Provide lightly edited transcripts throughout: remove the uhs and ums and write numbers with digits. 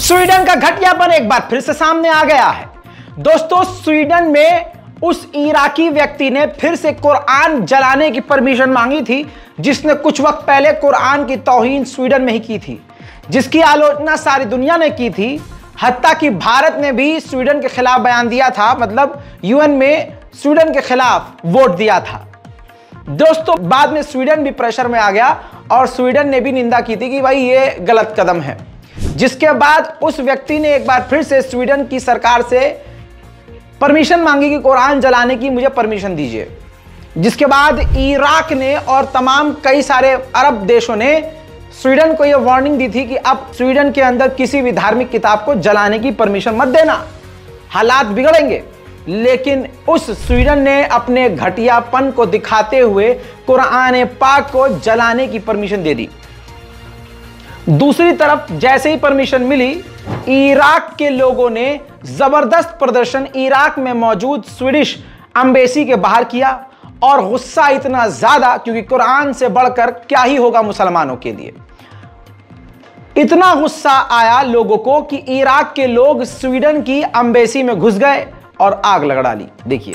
Sweden का घटियापन एक बार फिर से सामने आ गया है। दोस्तों, स्वीडन में उस इराकी व्यक्ति ने फिर से कुरान जलाने की परमिशन मांगी थी, जिसने कुछ वक्त पहले कुरान की तौहीन स्वीडन में ही की थी, जिसकी आलोचना सारी दुनिया ने की थी। हत्ता कि भारत ने भी स्वीडन के खिलाफ बयान दिया था, मतलब यूएन में स्वीडन के खिलाफ वोट दिया था। दोस्तों, बाद में स्वीडन भी प्रेशर में आ गया और स्वीडन ने भी निंदा की थी कि भाई ये गलत कदम है, जिसके बाद उस व्यक्ति ने एक बार फिर से स्वीडन की सरकार से परमिशन मांगी कि कुरान जलाने की मुझे परमिशन दीजिए। जिसके बाद इराक ने और तमाम कई सारे अरब देशों ने स्वीडन को यह वार्निंग दी थी कि अब स्वीडन के अंदर किसी भी धार्मिक किताब को जलाने की परमिशन मत देना, हालात बिगड़ेंगे। लेकिन उस स्वीडन ने अपने घटियापन को दिखाते हुए कुरान पाक को जलाने की परमिशन दे दी। दूसरी तरफ जैसे ही परमिशन मिली, इराक के लोगों ने जबरदस्त प्रदर्शन इराक में मौजूद स्वीडिश एम्बेसी के बाहर किया और गुस्सा इतना ज्यादा, क्योंकि कुरान से बढ़कर क्या ही होगा मुसलमानों के लिए। इतना गुस्सा आया लोगों को कि इराक के लोग स्वीडन की एम्बेसी में घुस गए और आग लगा डाली। देखिए,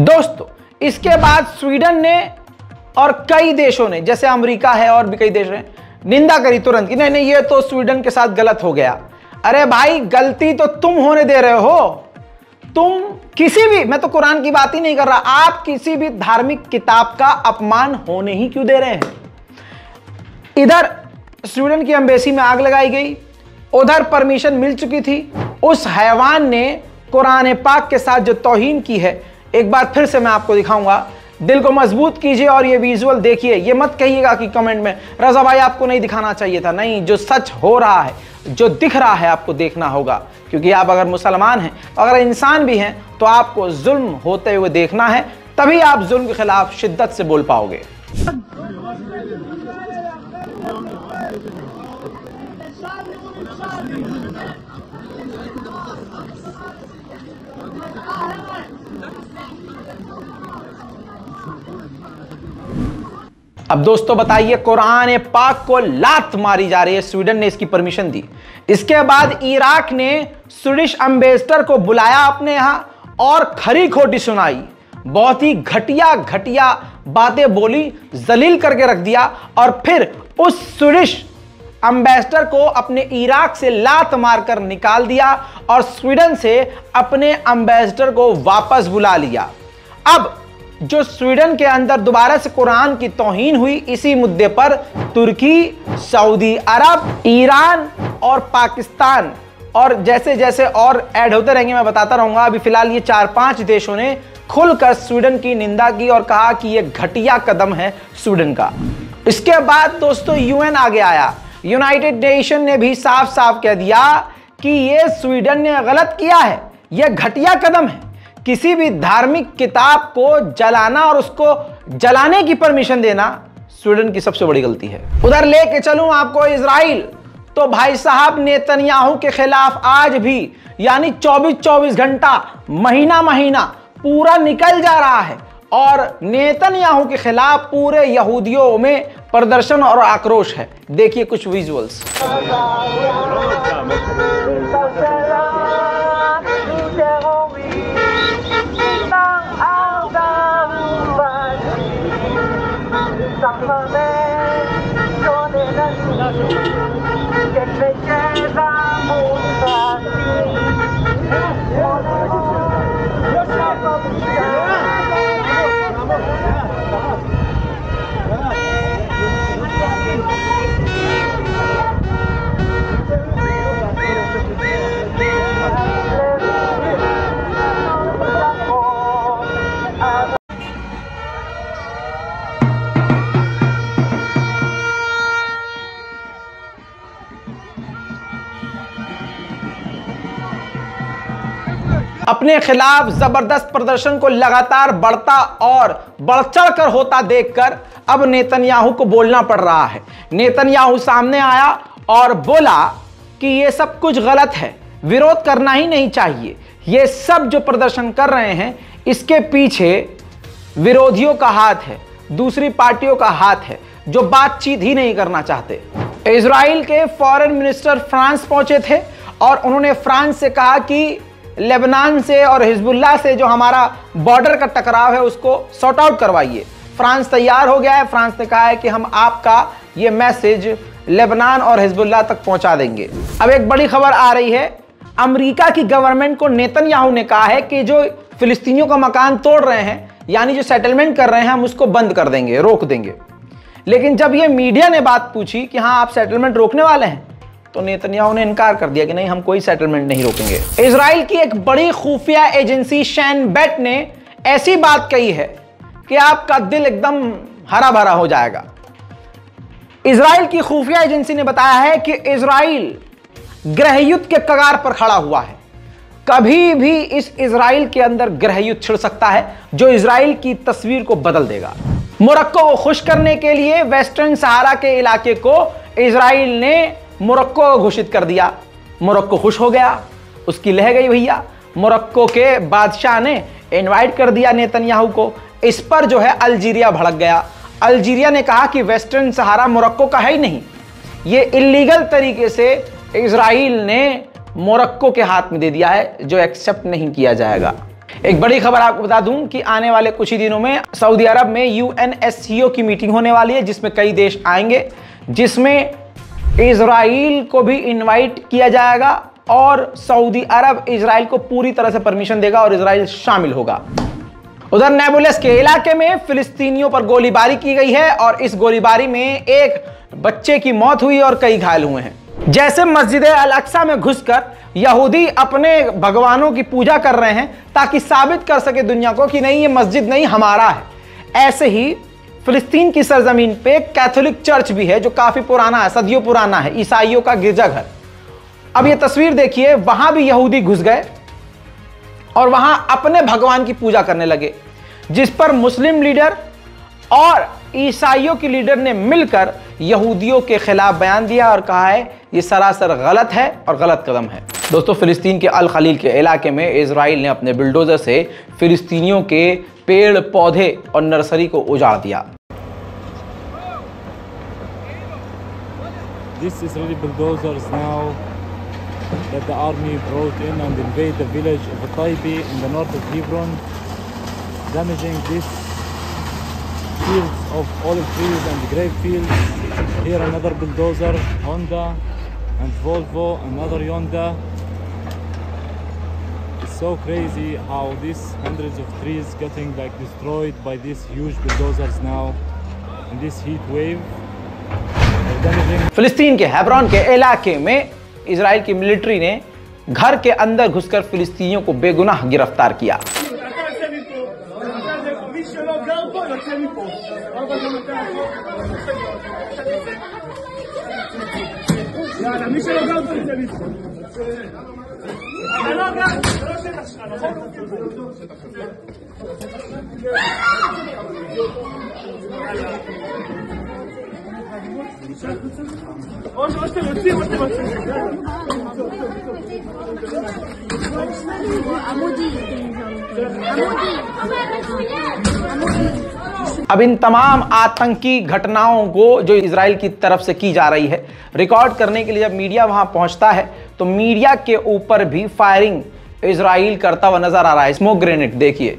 दोस्तों, इसके बाद स्वीडन ने और कई देशों ने, जैसे अमेरिका है और भी कई देश हैं, निंदा करी तुरंत कि नहीं ये तो स्वीडन के साथ गलत हो गया। अरे भाई, गलती तो तुम होने दे रहे हो। तुम किसी भी, मैं तो कुरान की बात ही नहीं कर रहा, आप किसी भी धार्मिक किताब का अपमान होने ही क्यों दे रहे हैं। इधर स्वीडन की एम्बेसी में आग लगाई गई, उधर परमिशन मिल चुकी थी। उस हैवान ने कुरान पाक के साथ जो तौहीन की है, एक बार फिर से मैं आपको दिखाऊंगा। दिल को मजबूत कीजिए और ये विजुअल देखिए। ये मत कहिएगा कि कमेंट में रजा भाई आपको नहीं दिखाना चाहिए था। नहीं, जो सच हो रहा है, जो दिख रहा है, आपको देखना होगा, क्योंकि आप अगर मुसलमान हैं, अगर इंसान भी हैं, तो आपको जुल्म होते हुए देखना है, तभी आप जुल्म के खिलाफ शिद्दत से बोल पाओगे। अब दोस्तों बताइए, कुरान पाक को लात मारी जा रही है, स्वीडन ने इसकी परमिशन दी। इसके बाद इराक ने स्वीडिश एम्बेसडर को बुलाया अपने यहां और खरी खोटी सुनाई, बहुत ही घटिया घटिया बातें बोली, जलील करके रख दिया और फिर उस स्वीडिश एम्बेसडर को अपने इराक से लात मारकर निकाल दिया और स्वीडन से अपने एम्बेसडर को वापस बुला लिया। अब जो स्वीडन के अंदर दोबारा से कुरान की तौहीन हुई, इसी मुद्दे पर तुर्की, सऊदी अरब, ईरान और पाकिस्तान और जैसे जैसे और ऐड होते रहेंगे मैं बताता रहूंगा। अभी फिलहाल ये 4-5 देशों ने खुलकर स्वीडन की निंदा की और कहा कि यह घटिया कदम है स्वीडन का। इसके बाद दोस्तों यूएन आगे आया। यूनाइटेड नेशन ने भी साफ साफ कह दिया कि यह स्वीडन ने गलत किया है, यह घटिया कदम है। किसी भी धार्मिक किताब को जलाना और उसको जलाने की परमिशन देना स्वीडन की सबसे बड़ी गलती है। उधर लेके चलूं आपको इजराइल, तो भाई साहब नेतन्याहू के खिलाफ आज भी, यानी 24-24 घंटा, महीना महीना पूरा निकल जा रहा है और नेतन्याहू के खिलाफ पूरे यहूदियों में प्रदर्शन और आक्रोश है। देखिए कुछ विजुअल्स। अपने खिलाफ जबरदस्त प्रदर्शन को लगातार बढ़ता और बढ़ चढ़ कर होता देखकर अब नेतन्याहू को बोलना पड़ रहा है। नेतन्याहू सामने आया और बोला कि यह सब कुछ गलत है, विरोध करना ही नहीं चाहिए। ये सब जो प्रदर्शन कर रहे हैं इसके पीछे विरोधियों का हाथ है, दूसरी पार्टियों का हाथ है जो बातचीत ही नहीं करना चाहते। इजराइल के फॉरेन मिनिस्टर फ्रांस पहुंचे थे और उन्होंने फ्रांस से कहा कि लेबनान से और हिजबुल्लाह से जो हमारा बॉर्डर का टकराव है उसको सॉर्ट आउट करवाइए। फ्रांस तैयार हो गया है। फ्रांस ने कहा है कि हम आपका ये मैसेज लेबनान और हिजबुल्लाह तक पहुंचा देंगे। अब एक बड़ी खबर आ रही है, अमेरिका की गवर्नमेंट को नेतन्याहू ने कहा है कि जो फिलिस्तीनियों का मकान तोड़ रहे हैं यानी जो सेटलमेंट कर रहे हैं हम उसको बंद कर देंगे, रोक देंगे। लेकिन जब ये मीडिया ने बात पूछी कि हाँ आप सेटलमेंट रोकने वाले हैं, तो नेतन्याहू ने इनकार कर दिया कि नहीं, हम कोई सेटलमेंट नहीं रोकेंगे। इजराइल की एक बड़ी खुफिया एजेंसी शैन बेट ने ऐसी बात कही है कि आपका दिल एकदम हरा भरा हो जाएगा। इजराइल की खुफिया एजेंसी ने बताया है कि इजराइल गृहयुद्ध के कगार पर खड़ा हुआ है। कभी भी इस इजराइल के अंदर गृहयुद्ध छिड़ सकता है जो इजराइल की तस्वीर को बदल देगा। मोरक्को को खुश करने के लिए वेस्टर्न सहारा के इलाके को इजराइल ने मोरक्को घोषित कर दिया। मोरक्को खुश हो गया, उसकी लह गई भैया। मोरक्को के बादशाह ने इनवाइट कर दिया नेतन्याहू को। इस पर जो है अल्जीरिया भड़क गया। अल्जीरिया ने कहा कि वेस्टर्न सहारा मोरक्को का है ही नहीं, ये इलीगल तरीके से इजराइल ने मोरक्को के हाथ में दे दिया है, जो एक्सेप्ट नहीं किया जाएगा। एक बड़ी खबर आपको बता दूं कि आने वाले कुछ ही दिनों में सऊदी अरब में UNSCO की मीटिंग होने वाली है जिसमें कई देश आएंगे, जिसमें इजराइल को भी इनवाइट किया जाएगा और सऊदी अरब इजराइल को पूरी तरह से परमिशन देगा और इजराइल शामिल होगा। उधर नेबुलस के इलाके में फिलिस्तीनियों पर गोलीबारी की गई है और इस गोलीबारी में एक बच्चे की मौत हुई और कई घायल हुए हैं। जैसे मस्जिद अल अक्सा में घुसकर यहूदी अपने भगवानों की पूजा कर रहे हैं ताकि साबित कर सके दुनिया को कि नहीं ये मस्जिद नहीं हमारा है, ऐसे ही फिलिस्तीन की सरजमीन पे कैथोलिक चर्च भी है जो काफी पुराना है, सदियों पुराना है, ईसाइयों का गिरजाघर। अब ये तस्वीर देखिए, वहां भी यहूदी घुस गए और वहां अपने भगवान की पूजा करने लगे, जिस पर मुस्लिम लीडर और ईसाइयों की लीडर ने मिलकर यहूदियों के खिलाफ बयान दिया और कहा है ये सरासर गलत है और गलत कदम है। दोस्तों, फिलिस्तीन के अल खलील के इलाके में इजराइल ने अपने बुलडोजर से फिलिस्तीनियों के पेड़ पौधे और नर्सरी को उजाड़ दिया। This Israeli bulldozers now that the army brought in and invade the village of Taibi in the north of Hebron, damaging this fields of olive trees and grape fields. Here another bulldozer, Honda and Volvo, another Honda. It's so crazy how these hundreds of trees getting like destroyed by these huge bulldozers now in this heat wave. फिलिस्तीन के Hebron के इलाके में Israel की military ने घर के अंदर घुसकर फिलिस्तीनियों को बेगुनाह गिरफ्तार किया। अब इन तमाम आतंकी घटनाओं को जो इजराइल की तरफ से की जा रही है रिकॉर्ड करने के लिए जब मीडिया वहां पहुंचता है तो मीडिया के ऊपर भी फायरिंग इजराइल करता हुआ नजर आ रहा है। स्मोक ग्रेनेड देखिए।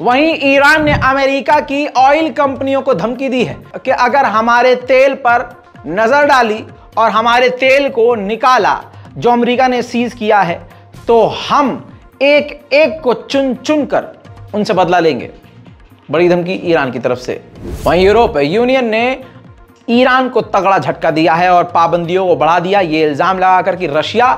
वहीं ईरान ने अमेरिका की ऑयल कंपनियों को धमकी दी है कि अगर हमारे तेल पर नजर डाली और हमारे तेल को निकाला जो अमेरिका ने सीज किया है तो हम एक एक को चुन चुन कर उनसे बदला लेंगे। बड़ी धमकी ईरान की तरफ से। वहीं यूरोपीय यूनियन ने ईरान को तगड़ा झटका दिया है और पाबंदियों को बढ़ा दिया, ये इल्जाम लगाकर कि रशिया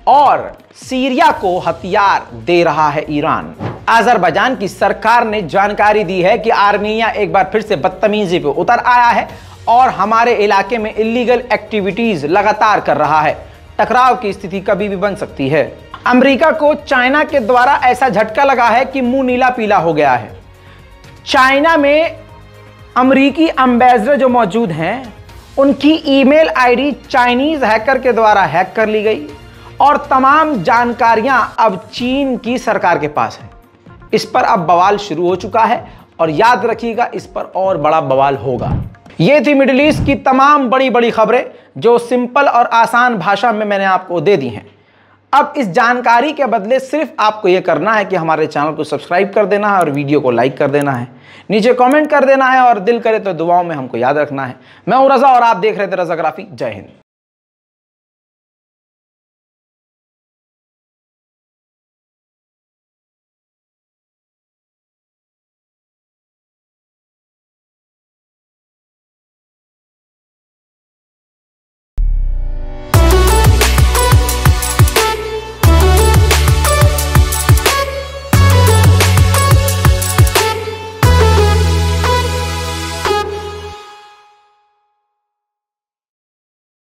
और सीरिया को हथियार दे रहा है ईरान। अजरबैजान की सरकार ने जानकारी दी है कि आर्मीनिया एक बार फिर से बदतमीजी पे उतर आया है और हमारे इलाके में इलीगल एक्टिविटीज लगातार कर रहा है। टकराव की स्थिति कभी भी बन सकती है। अमेरिका को चाइना के द्वारा ऐसा झटका लगा है कि मुंह नीला पीला हो गया है। चाइना में अमेरिकी एम्बेसडर जो मौजूद हैं, उनकी ईमेल आईडी चाइनीज हैकर के द्वारा हैक कर ली गई और तमाम जानकारियां अब चीन की सरकार के पास है। इस पर अब बवाल शुरू हो चुका है और याद रखिएगा, इस पर और बड़ा बवाल होगा। ये थी मिडिल ईस्ट की तमाम बड़ी बड़ी खबरें जो सिंपल और आसान भाषा में मैंने आपको दे दी हैं। अब इस जानकारी के बदले सिर्फ आपको यह करना है कि हमारे चैनल को सब्सक्राइब कर देना है और वीडियो को लाइक कर देना है, नीचे कमेंट कर देना है और दिल करे तो दुआओं में हमको याद रखना है। मैं हूं रजा और आप देख रहे थे रजाग्राफी। जय हिंद।